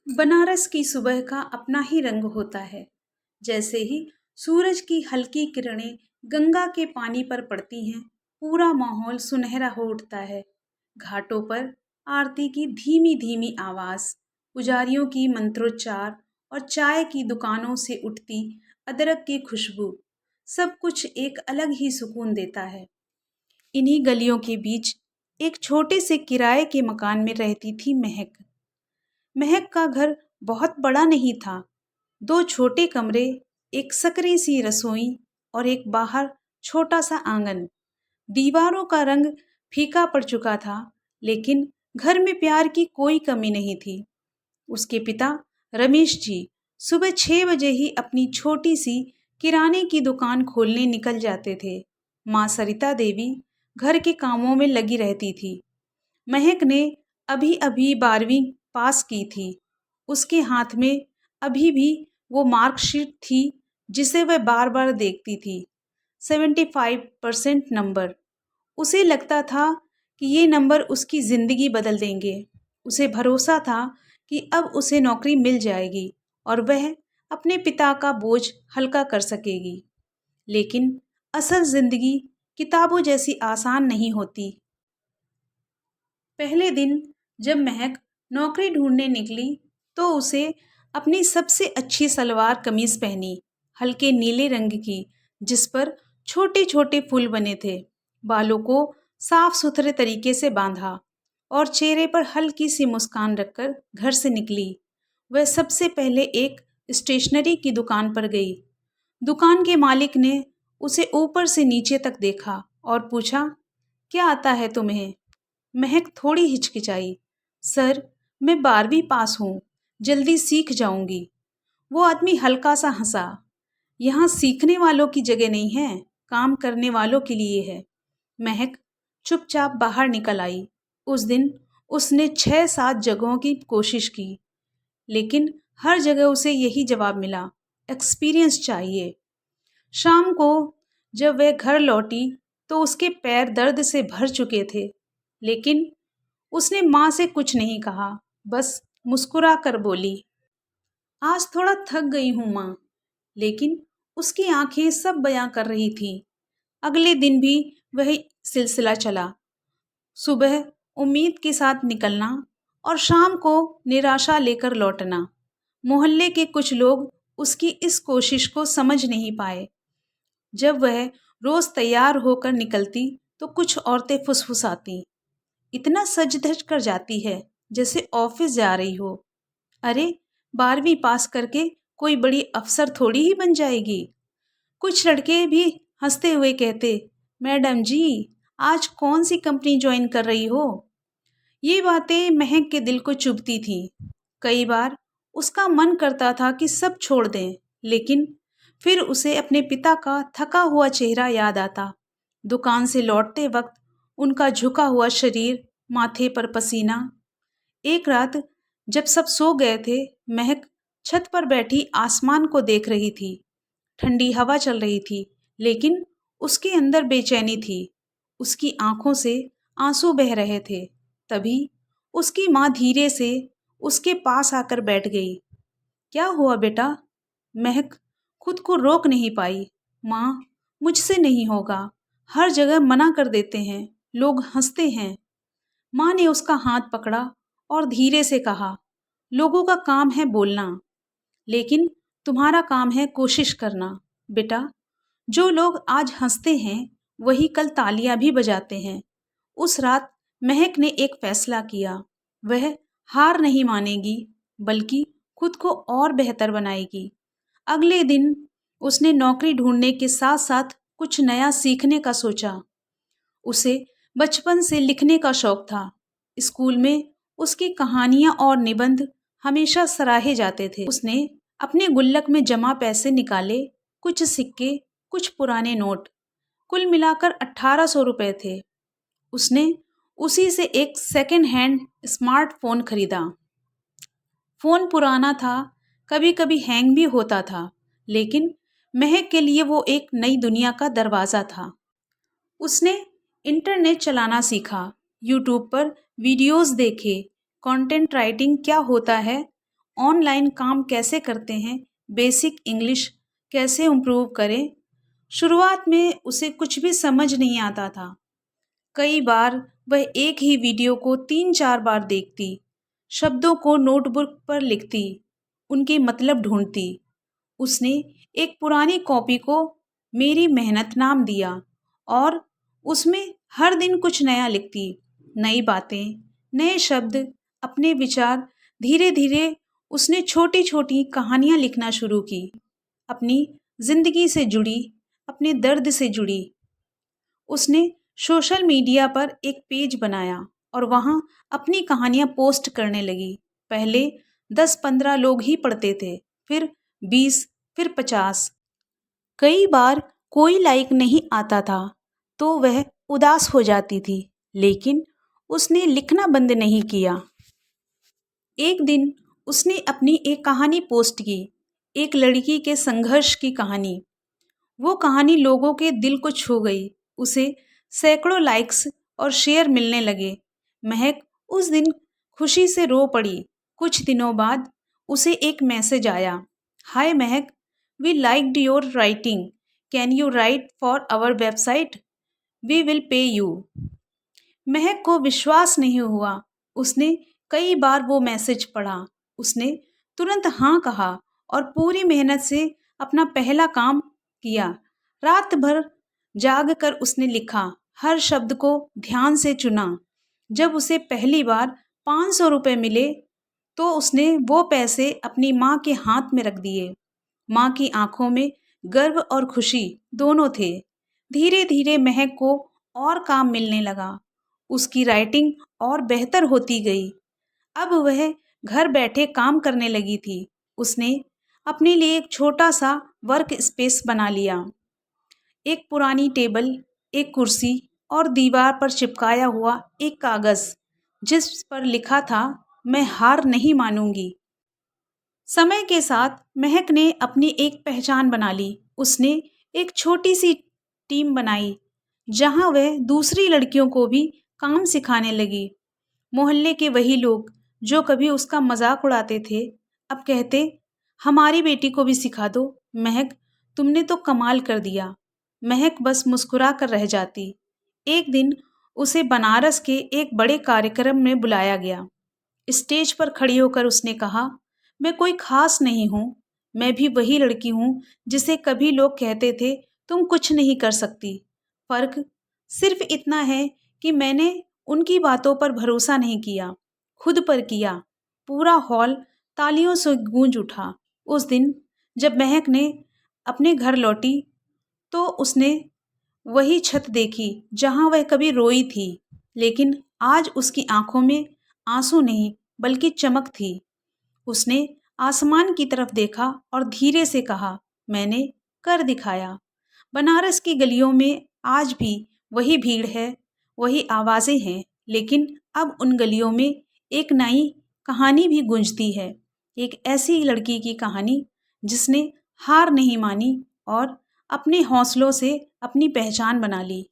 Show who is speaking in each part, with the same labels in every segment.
Speaker 1: बनारस की सुबह का अपना ही रंग होता है। जैसे ही सूरज की हल्की किरणें गंगा के पानी पर पड़ती हैं, पूरा माहौल सुनहरा हो उठता है। घाटों पर आरती की धीमी धीमी आवाज, पुजारियों की मंत्रोच्चार और चाय की दुकानों से उठती अदरक की खुशबू, सब कुछ एक अलग ही सुकून देता है। इन्हीं गलियों के बीच एक छोटे से किराए के मकान में रहती थी महक। महक का घर बहुत बड़ा नहीं था। दो छोटे कमरे, एक सकरी सी रसोई और एक बाहर छोटा सा आंगन। दीवारों का रंग फीका पड़ चुका था, लेकिन घर में प्यार की कोई कमी नहीं थी। उसके पिता रमेश जी सुबह 6 बजे ही अपनी छोटी सी किराने की दुकान खोलने निकल जाते थे। माँ सरिता देवी घर के कामों में लगी रहती थी। महक ने अभी अभी 12वीं पास की थी। उसके हाथ में अभी भी वो मार्कशीट थी जिसे वह बार बार देखती थी। 75% नंबर। उसे लगता था कि ये नंबर उसकी ज़िंदगी बदल देंगे। उसे भरोसा था कि अब उसे नौकरी मिल जाएगी और वह अपने पिता का बोझ हल्का कर सकेगी। लेकिन असल ज़िंदगी किताबों जैसी आसान नहीं होती। पहले दिन जब महक नौकरी ढूंढने निकली तो उसे अपनी सबसे अच्छी सलवार कमीज पहनी, हल्के नीले रंग की, जिस पर छोटे छोटे फूल बने थे। बालों को साफ सुथरे तरीके से बांधा और चेहरे पर हल्की सी मुस्कान रखकर घर से निकली। वह सबसे पहले एक स्टेशनरी की दुकान पर गई। दुकान के मालिक ने उसे ऊपर से नीचे तक देखा और पूछा, क्या आता है तुम्हें? महक थोड़ी हिचकिचाई। सर, मैं 12वीं पास हूँ, जल्दी सीख जाऊंगी। वो आदमी हल्का सा हंसा। यहाँ सीखने वालों की जगह नहीं है, काम करने वालों के लिए है। महक चुपचाप बाहर निकल आई। उस दिन उसने 6-7 जगहों की कोशिश की, लेकिन हर जगह उसे यही जवाब मिला, एक्सपीरियंस चाहिए। शाम को जब वह घर लौटी तो उसके पैर दर्द से भर चुके थे, लेकिन उसने माँ से कुछ नहीं कहा, बस मुस्कुरा कर बोली, आज थोड़ा थक गई हूँ माँ। लेकिन उसकी आंखें सब बयां कर रही थीं। अगले दिन भी वही सिलसिला चला। सुबह उम्मीद के साथ निकलना और शाम को निराशा लेकर लौटना। मोहल्ले के कुछ लोग उसकी इस कोशिश को समझ नहीं पाए। जब वह रोज तैयार होकर निकलती तो कुछ औरतें फुसफुसाती, इतना सज धज कर जाती है जैसे ऑफिस जा रही हो। अरे, 12वीं पास करके कोई बड़ी अफसर थोड़ी ही बन जाएगी। कुछ लड़के भी हंसते हुए कहते, मैडम जी, आज कौन सी कंपनी ज्वाइन कर रही हो? ये बातें महक के दिल को चुभती थीं। कई बार उसका मन करता था कि सब छोड़ दें, लेकिन फिर उसे अपने पिता का थका हुआ चेहरा याद आता। दुकान से लौटते वक्त उनका झुका हुआ शरीर, माथे पर पसीना। एक रात जब सब सो गए थे, महक छत पर बैठी आसमान को देख रही थी। ठंडी हवा चल रही थी, लेकिन उसके अंदर बेचैनी थी। उसकी आंखों से आंसू बह रहे थे। तभी उसकी माँ धीरे से उसके पास आकर बैठ गई। क्या हुआ बेटा? महक खुद को रोक नहीं पाई। माँ, मुझसे नहीं होगा। हर जगह मना कर देते हैं, लोग हंसते हैं। माँ ने उसका हाथ पकड़ा और धीरे से कहा, लोगों का काम है बोलना, लेकिन तुम्हारा काम है कोशिश करना। बेटा, जो लोग आज हंसते हैं वही कल तालियां भी बजाते हैं। उस रात महक ने एक फैसला किया। वह हार नहीं मानेगी, बल्कि खुद को और बेहतर बनाएगी। अगले दिन उसने नौकरी ढूंढने के साथ साथ कुछ नया सीखने का सोचा। उसे बचपन से लिखने का शौक था। स्कूल में उसकी कहानियां और निबंध हमेशा सराहे जाते थे। उसने अपने गुल्लक में जमा पैसे निकाले, कुछ सिक्के, कुछ पुराने नोट, कुल मिलाकर 1800 रुपए थे। उसने उसी से एक सेकेंड हैंड स्मार्टफोन खरीदा। फोन पुराना था, कभी कभी हैंग भी होता था, लेकिन महक के लिए वो एक नई दुनिया का दरवाज़ा था। उसने इंटरनेट चलाना सीखा, यूट्यूब पर वीडियोस देखे, कंटेंट राइटिंग क्या होता है, ऑनलाइन काम कैसे करते हैं, बेसिक इंग्लिश कैसे इम्प्रूव करें। शुरुआत में उसे कुछ भी समझ नहीं आता था। कई बार वह एक ही वीडियो को 3-4 बार देखती, शब्दों को नोटबुक पर लिखती, उनके मतलब ढूंढती। उसने एक पुरानी कॉपी को मेरी मेहनत नाम दिया और उसमें हर दिन कुछ नया लिखती, नई बातें, नए शब्द, अपने विचार। धीरे धीरे उसने छोटी छोटी कहानियाँ लिखना शुरू की, अपनी जिंदगी से जुड़ी, अपने दर्द से जुड़ी। उसने सोशल मीडिया पर एक पेज बनाया और वहाँ अपनी कहानियाँ पोस्ट करने लगी। पहले 10-15 लोग ही पढ़ते थे, फिर 20, फिर 50। कई बार कोई लाइक नहीं आता था तो वह उदास हो जाती थी, लेकिन उसने लिखना बंद नहीं किया। एक दिन उसने अपनी एक कहानी पोस्ट की, एक लड़की के संघर्ष की कहानी। वो कहानी लोगों के दिल को छू गई। उसे सैकड़ों लाइक्स और शेयर मिलने लगे। महक उस दिन खुशी से रो पड़ी। कुछ दिनों बाद उसे एक मैसेज आया, hi Mahak, we liked your writing, can you write for our website, we will pay you. Mahak को विश्वास नहीं हुआ। उसने कई बार वो मैसेज पढ़ा। उसने तुरंत हाँ कहा और पूरी मेहनत से अपना पहला काम किया। रात भर जाग कर उसने लिखा, हर शब्द को ध्यान से चुना। जब उसे पहली बार 500 रुपये मिले तो उसने वो पैसे अपनी माँ के हाथ में रख दिए। माँ की आंखों में गर्व और खुशी दोनों थे। धीरे धीरे महक को और काम मिलने लगा। उसकी राइटिंग और बेहतर होती गई। अब वह घर बैठे काम करने लगी थी। उसने अपने लिए एक छोटा सा वर्क स्पेस बना लिया। एक पुरानी टेबल, एक कुर्सी और दीवार पर चिपकाया हुआ एक कागज़ जिस पर लिखा था, मैं हार नहीं मानूंगी। समय के साथ महक ने अपनी एक पहचान बना ली। उसने एक छोटी सी टीम बनाई जहां वह दूसरी लड़कियों को भी काम सिखाने लगी। मोहल्ले के वही लोग जो कभी उसका मजाक उड़ाते थे, अब कहते, हमारी बेटी को भी सिखा दो। महक, तुमने तो कमाल कर दिया। महक बस मुस्कुरा कर रह जाती। एक दिन उसे बनारस के एक बड़े कार्यक्रम में बुलाया गया। स्टेज पर खड़ी होकर उसने कहा, मैं कोई खास नहीं हूँ, मैं भी वही लड़की हूँ जिसे कभी लोग कहते थे तुम कुछ नहीं कर सकती। फर्क सिर्फ इतना है कि मैंने उनकी बातों पर भरोसा नहीं किया, खुद पर किया। पूरा हॉल तालियों से गूंज उठा। उस दिन जब महक ने अपने घर लौटी तो उसने वही छत देखी जहां वह कभी रोई थी, लेकिन आज उसकी आंखों में आंसू नहीं बल्कि चमक थी। उसने आसमान की तरफ देखा और धीरे से कहा, मैंने कर दिखाया। बनारस की गलियों में आज भी वही भीड़ है, वही आवाज़ें हैं, लेकिन अब उन गलियों में एक नई कहानी भी गूंजती है। एक ऐसी लड़की की कहानी जिसने हार नहीं मानी और अपने हौसलों से अपनी पहचान बना ली।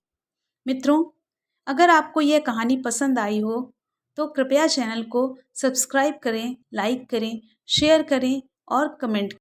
Speaker 1: मित्रों, अगर आपको यह कहानी पसंद आई हो तो कृपया चैनल को सब्सक्राइब करें, लाइक करें, शेयर करें और कमेंट